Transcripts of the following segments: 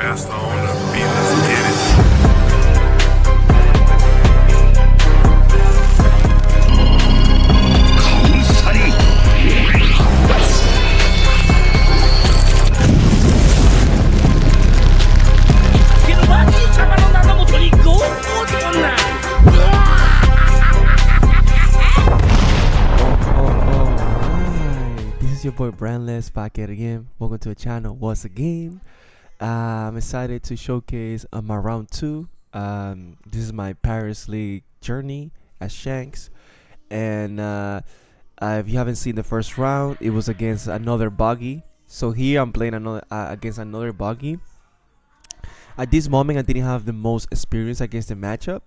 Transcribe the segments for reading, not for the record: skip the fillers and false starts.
Faster on the beat, let's get it. Your boy Brandless back at it again. Welcome to the channel once again. I'm excited to showcase my round 2. This is my Paris League journey as Shanks, and if you haven't seen the first round, it was against another Buggy. So here I'm playing another against another Buggy. At this moment, I didn't have the most experience against the matchup.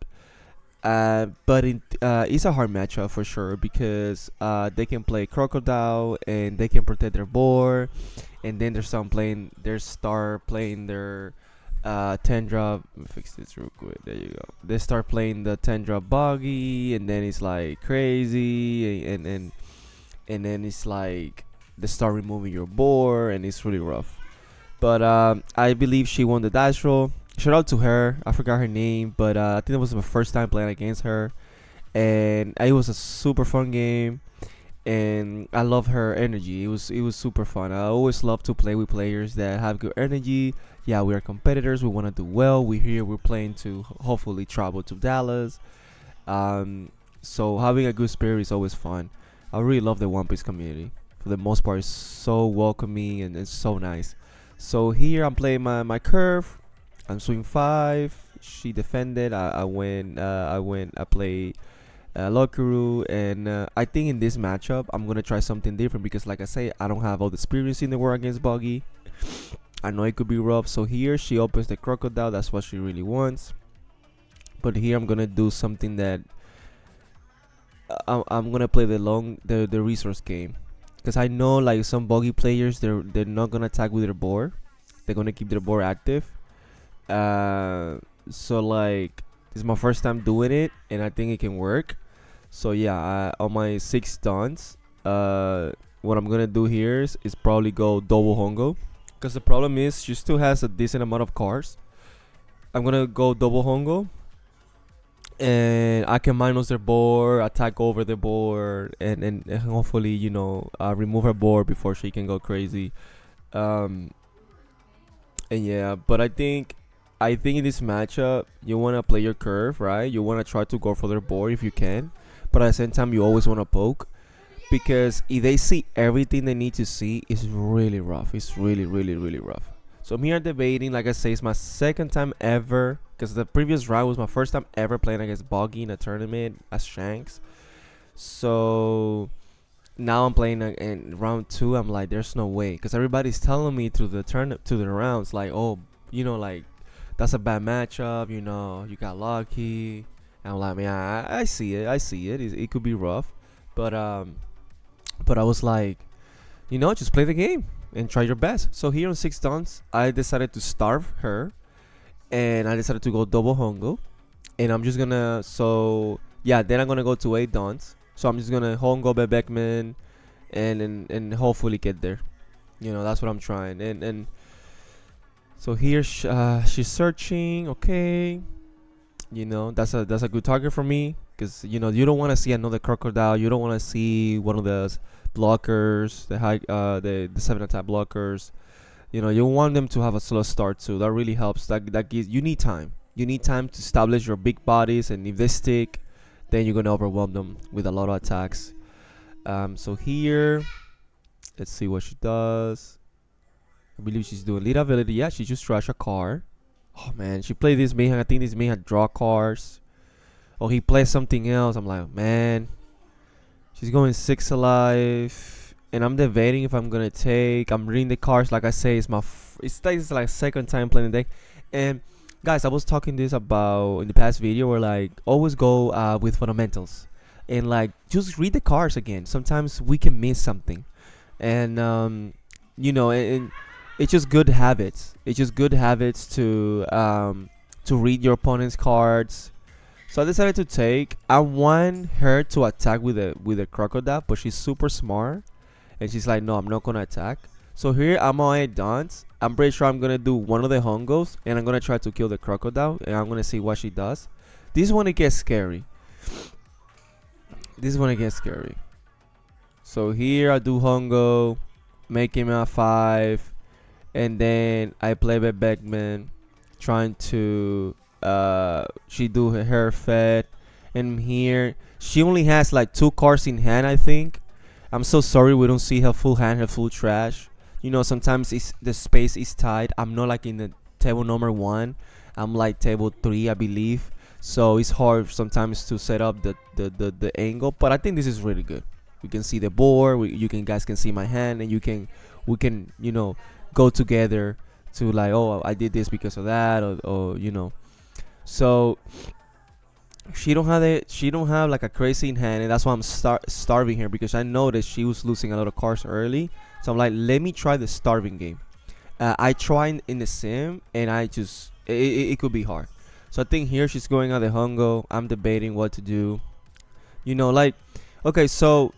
But it's a hard matchup for sure because they can play crocodile and they can protect their board, and then there's some playing their star playing their 10 drop. Let me fix this real quick. There you go. They start playing the 10 drop Buggy, and then it's like crazy, and then it's like they start removing your board, and it's really rough. But I believe she won the dice roll. Shout out to her. I forgot her name, but I think it was my first time playing against her, and it was a super fun game. And I love her energy. It was super fun. I always love to play with players that have good energy. Yeah, we are competitors. We want to do well. We're playing to hopefully travel to Dallas. So having a good spirit is always fun. I really love the One Piece community. For the most part, it's so welcoming and it's so nice. So here I'm playing my curve. I'm swing 5. She defended. I played Lokuru, and I think in this matchup I'm gonna try something different because, like I say, I don't have all the experience in the war against Buggy. I know it could be rough. So here she opens the crocodile. That's what she really wants. But here I'm gonna do something that I'm gonna play the resource game, because I know like some Buggy players, they're not gonna attack with their board. They're gonna keep their board active. So like it's my first time doing it, and I think it can work. So yeah, on my 6 dons, what I'm gonna do here is probably go double hongo, because the problem is she still has a decent amount of cards. I'm gonna go double hongo, and I can minus their board, attack over the board, and hopefully, you know, remove her board before she can go crazy. And yeah, but I think in this matchup, you want to play your curve, right? You want to try to go for their board if you can, but at the same time, you always want to poke, because if they see everything they need to see, it's really rough. It's really rough. So I'm here debating. Like I say, it's my second time ever, because the previous round was my first time ever playing against Buggy in a tournament as Shanks. So now I'm playing in round 2. I'm like, there's no way, because everybody's telling me through the rounds, like, oh, you know, like, that's a bad matchup, you know, you got lucky. And I'm like, man, I see it. It could be rough, but I was like, you know, just play the game and try your best. So here on 6 dons, I decided to starve her, and I decided to go double hongo, and I'm just gonna, so yeah, then I'm gonna go to 8 dons. So I'm just gonna hongo Beckman, and hopefully get there. You know, that's what I'm trying. And so here she's searching. Okay, you know, that's a good target for me, because you know, you don't want to see another crocodile. You don't want to see one of those blockers, the 7 attack blockers. You know, you want them to have a slow start too. That really helps. That gives, you need time. You need time to establish your big bodies, and if they stick, then you're gonna overwhelm them with a lot of attacks. So here, let's see what she does. I believe she's doing lead ability. Yeah, she just trashed a card. Oh man, she played this Mayhem. I think this Mayhem draw cards. Oh, he plays something else. I'm like, man, she's going 6 alive, and I'm debating if I'm gonna take. I'm reading the cards. Like I say, it's like second time playing the deck. And guys, I was talking this about in the past video, where like always go with fundamentals, and like just read the cards again. Sometimes we can miss something, and you know, and it's just good habits. It's just good habits to read your opponent's cards. So I decided to take. I want her to attack with a crocodile, but she's super smart, and she's like, no, I'm not gonna attack. So here I'm on 8 dons. I'm pretty sure I'm gonna do one of the hongos and I'm gonna try to kill the crocodile and I'm gonna see what she does. This is when it gets scary. This is when it gets scary. So here I do hongo, make him a 5, and then I play with Beckman, trying to she do her fed, and here she only has like 2 cards in hand, I think. I'm so sorry we don't see her full hand, her full trash. You know, sometimes the space is tight. I'm not like in the table number 1. I'm like table 3, I believe. So it's hard sometimes to set up the angle, but I think this is really good. We can see the board. Guys can see my hand, and we can go together to like, oh, I did this because of that, or So she don't have like a crazy in hand, and that's why I'm starving here, because I know that she was losing a lot of cards early. So I'm like, let me try the starving game. I tried in the sim, and I just it could be hard. So I think here she's going on the hongo. I'm debating what to do. Like, okay, so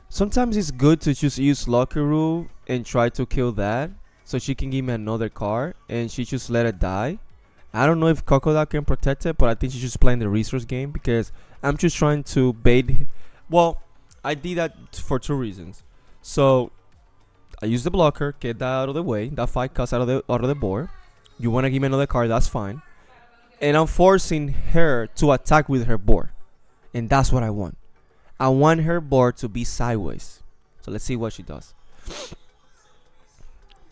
sometimes it's good to just use Lockeroo and try to kill that, so she can give me another card, and she just let it die. I don't know if Crocodile can protect it, but I think she's just playing the resource game, because I'm just trying to bait. Well, I did that for 2 reasons. So I use the blocker, get that out of the way. That 5 cuts out of the board. You want to give me another card, that's fine. And I'm forcing her to attack with her board, and that's what I want. I want her board to be sideways. So let's see what she does.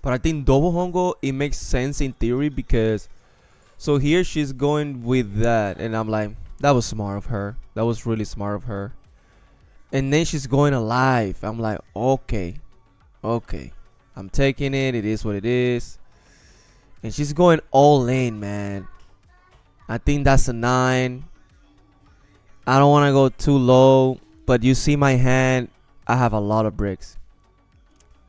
But I think double hongo, it makes sense in theory, because so here she's going with that, and I'm like, that was smart of her. That was really smart of her. And then she's going alive. I'm like, okay, I'm taking it. It is what it is. And she's going all in, man. I think that's a 9. I don't want to go too low, but you see my hand, I have a lot of bricks.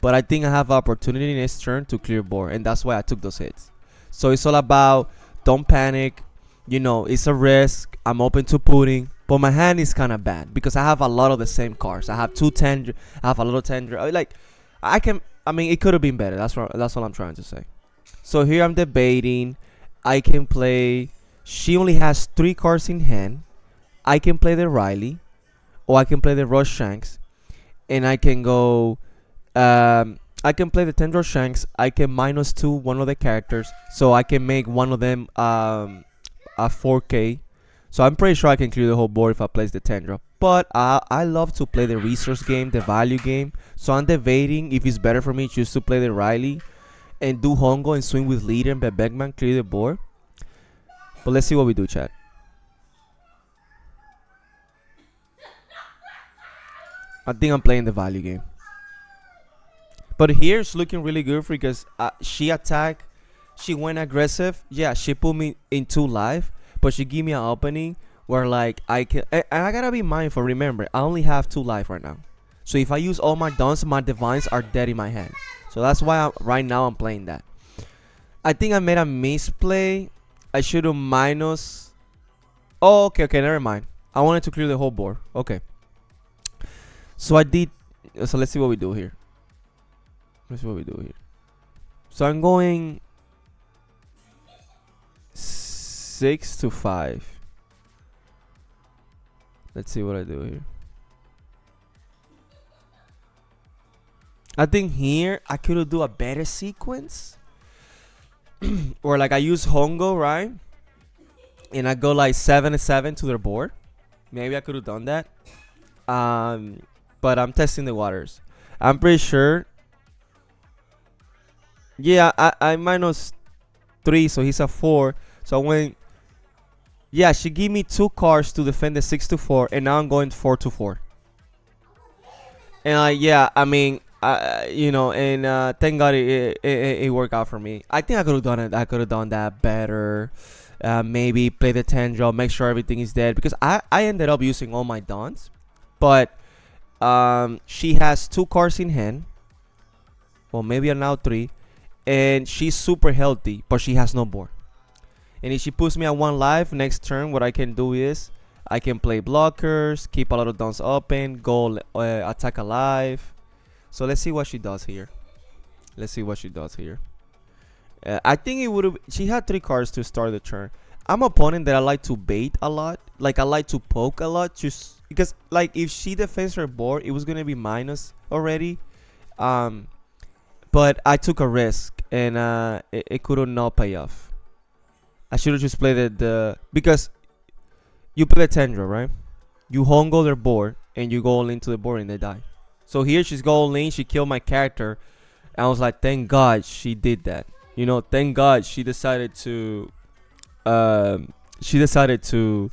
But I think I have opportunity next turn to clear board, and that's why I took those hits. So it's all about, don't panic. It's a risk. I'm open to putting, but my hand is kind of bad because I have a lot of the same cards. I have 2 tender. I have a little tender. Like, it could have been better. That's all I'm trying to say. So here I'm debating. I can play. She only has 3 cards in hand. I can play the Riley, or I can play the Rush Shanks, and I can go. I can play the Tendril Shanks. I can -2 one of the characters, so I can make one of them a 4K. So I'm pretty sure I can clear the whole board if I place the Tendril. But I love to play the resource game, the value game. So I'm debating if it's better for me just to play the Riley and do hongo and swing with leader and Beckman, clear the board. But let's see what we do, chat. I think I'm playing the value game. But here it's looking really good because she attacked. She went aggressive. Yeah, she put me in 2 life, but she gave me an opening where like I can. And I gotta be mindful. Remember, I only have 2 life right now. So if I use all my dons, my divines are dead in my hand. So that's why right now I'm playing that. I think I made a misplay. I should have minus. Oh, okay, never mind. I wanted to clear the whole board. Okay. So I did. So let's see what we do here. So I'm going 6 to 5. Let's see what I do here. I think here I could do a better sequence. Or like I use hongo, right? And I go like 7-7 to their board. Maybe I could have done that. But I'm testing the waters. I'm pretty sure. Yeah, I -3, so he's a 4. So I went. Yeah, she gave me 2 cards to defend the 6 to 4, and now I'm going 4 to 4. And thank God it worked out for me. I think I could have done it. I could have done that better. Maybe play the tendril, make sure everything is dead, because I ended up using all my dons, but she has 2 cards in hand. Well, maybe now 3, and she's super healthy, but she has no board. And if she puts me at 1 life next turn, what I can do is I can play blockers, keep a lot of dons open, go attack alive. So let's see what she does here. Let's see what she does here. I think it would have. She had 3 cards to start the turn. I'm an opponent that I like to bait a lot. Like I like to poke a lot, just because like if she defends her board, it was gonna be minus already. Um, but I took a risk and it could not pay off. I should have just played the because you play the Tendril, right? You hongo their board and you go all into the board and they die. So here she's go all in. She killed my character. And I was like, thank God she did that. You know, thank God she decided to. She decided to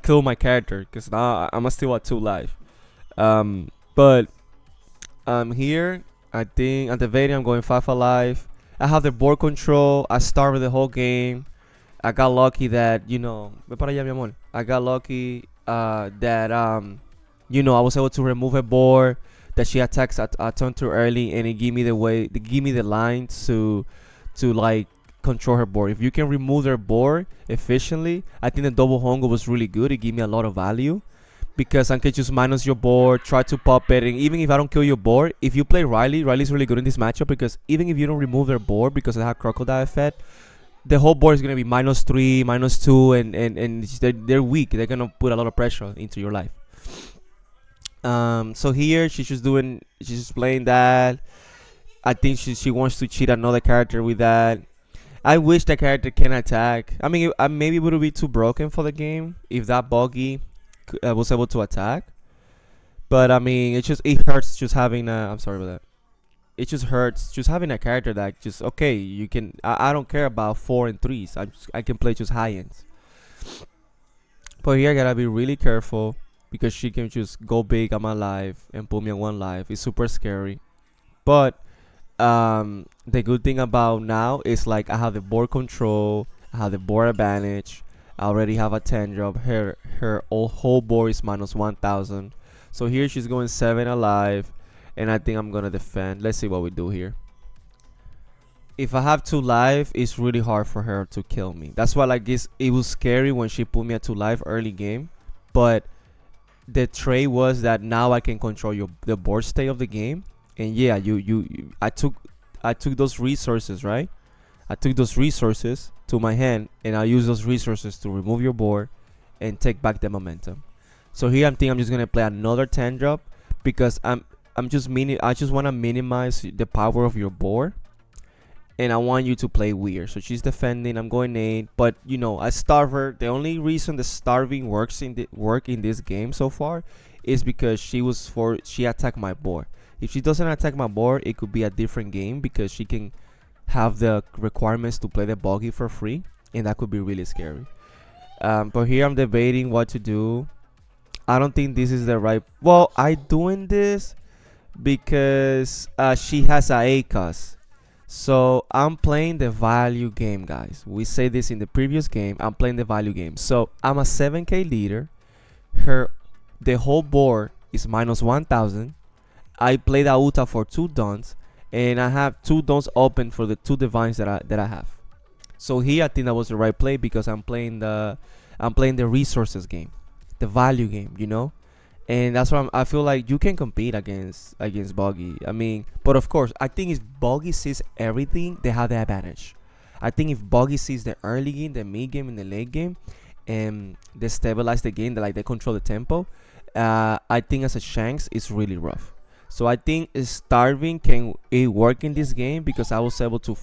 kill my character because now I'm still at 2 life. But here I think at the video I'm going 5 alive. I have the board control. I started the whole game. I got lucky that ve para allá, mi amor. I got lucky that I was able to remove a board that she attacks a turn too early, and it give me the line to like control her board. If you can remove their board efficiently, I think the double hongo was really good. It gave me a lot of value because I can just minus your board, try to pop it, and even if I don't kill your board, if you play Riley's really good in this matchup because even if you don't remove their board because they have crocodile effect, the whole board is gonna be -3, -2, and they're weak. They're gonna put a lot of pressure into your life. So here she's just playing that. I think she wants to cheat another character with that. I wish that character can attack. I mean, maybe it would be too broken for the game if that Buggy was able to attack. But I mean, it hurts just having a. I'm sorry about that. It just hurts just having a character that just okay. You can. I don't care about 4 and 3s. I can play just high ends. But here I gotta be really careful because she can just go big on my life and put me on 1 life. It's super scary. But the good thing about now is like I have the board control. I have the board advantage. I already have a 10 drop. Her whole board is -1000. So here she's going 7 alive. And I think I'm gonna defend. Let's see what we do here. If I have 2 life, it's really hard for her to kill me. That's why like it was scary when she put me at 2 life early game. But the trade was that now I can control the board state of the game. And yeah, I took those resources, right? I took those resources to my hand and I use those resources to remove your board and take back the momentum. So here I'm just gonna play another 10 drop because I just want to minimize the power of your board, and I want you to play weird. So she's defending. I'm going 8, but I starve her. The only reason the starving work in this game so far is because she attacked my board. If she doesn't attack my board, it could be a different game because she can have the requirements to play the Buggy for free, and that could be really scary. But here I'm debating what to do. I don't think this is the right. Well, I doing this because she has a ACOS. So I'm playing the value game, guys. We say this in the previous game. I'm playing the value game. So I'm a 7k leader. The whole board is -1000. I played a Uta for 2 dons, and I have 2 dons open for the 2 divines that I have. So here I think that was the right play because I'm playing the resources game, the value game, and that's why I feel like you can compete against Buggy. I mean, but of course, I think if Buggy sees everything, they have the advantage. I think if Buggy sees the early game, the mid game, and the late game, and they stabilize the game, they control the tempo, I think as a Shanks, it's really rough. So I think starving can work in this game because I was able to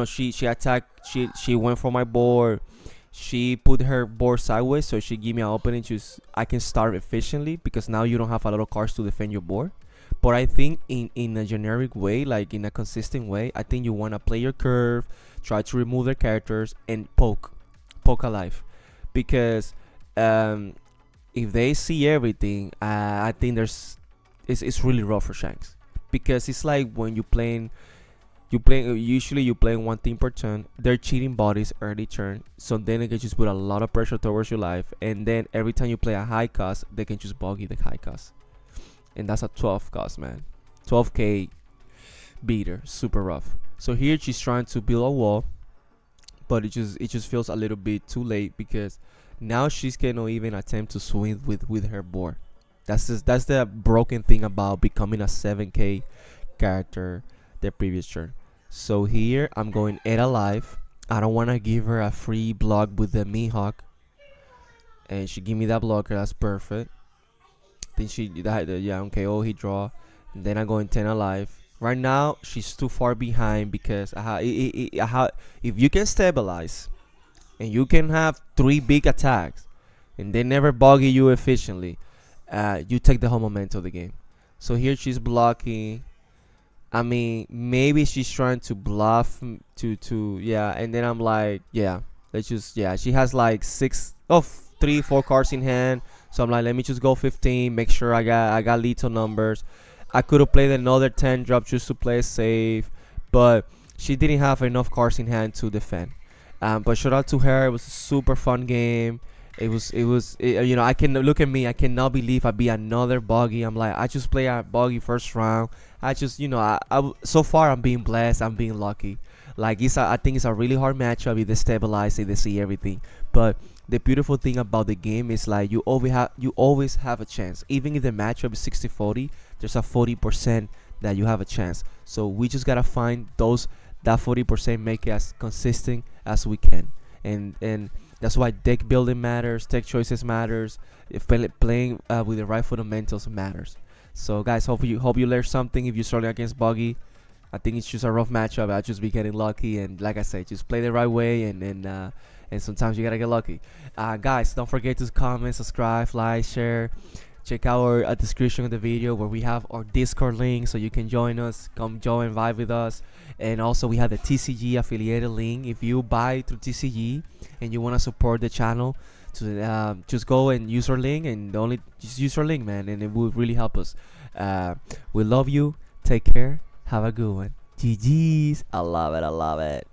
she attacked, she went for my board. She put her board sideways, so she gave me an opening. I can start efficiently because now you don't have a lot of cards to defend your board. But I think in a generic way, like in a consistent way, I think you want to play your curve, try to remove their characters, and poke alive. Because if they see everything, I think it's really rough for Shanks. Because it's like when usually you play 1 team per turn. They're cheating bodies early turn, so then they can just put a lot of pressure towards your life, and then every time you play a high cost, they can just Buggy the high cost, and that's a 12 cost, man. 12k beater, super rough. So here she's trying to build a wall, but it just feels a little bit too late because now she's cannot even attempt to swing with her board. That's the broken thing about becoming a 7k character the previous turn. So here I'm going 8 alive. I don't want to give her a free block with the Mihawk, and she give me that blocker. That's perfect. Then she yeah, on KO he draw. And then I go in 10 alive. Right now she's too far behind because if you can stabilize and you can have 3 big attacks and they never buggy you efficiently, you take the whole momentum of the game. So here she's blocking. I mean, maybe she's trying to bluff to yeah, and then I'm like, yeah, let's just yeah. She has like 3, 4 cards in hand, so I'm like, let me just go 15, make sure I got lethal numbers. I could have played another 10 drop just to play safe, but she didn't have enough cards in hand to defend. But shout out to her. It was a super fun game. You know, I can look at me. I cannot believe I beat another Buggy. I'm like, I just play a Buggy first round. I just, you know, so far I'm being blessed. I'm being lucky. Like I think it's a really hard matchup. They stabilize, they see everything. But the beautiful thing about the game is like you always have a chance. Even if the matchup is 60-40, there's a 40% that you have a chance. So we just gotta find that 40%, make it as consistent as we can. And that's why deck building matters, tech choices matters. If playing with the right fundamentals matters. So guys, hope you learned something. If you're struggling against Buggy, I think it's just a rough matchup. I'll just be getting lucky, and like I said, just play the right way, and sometimes you gotta get lucky. Guys, don't forget to comment, subscribe, like, share. Check out our description of the video where we have our Discord link, so you can join us, come join, vibe with us. And also we have the TCG affiliated link. If you buy through TCG and you want to support the channel, to just go and use our link, and just use our link, man, and it will really help us. We love you. Take care. Have a good one. GG's. I love it.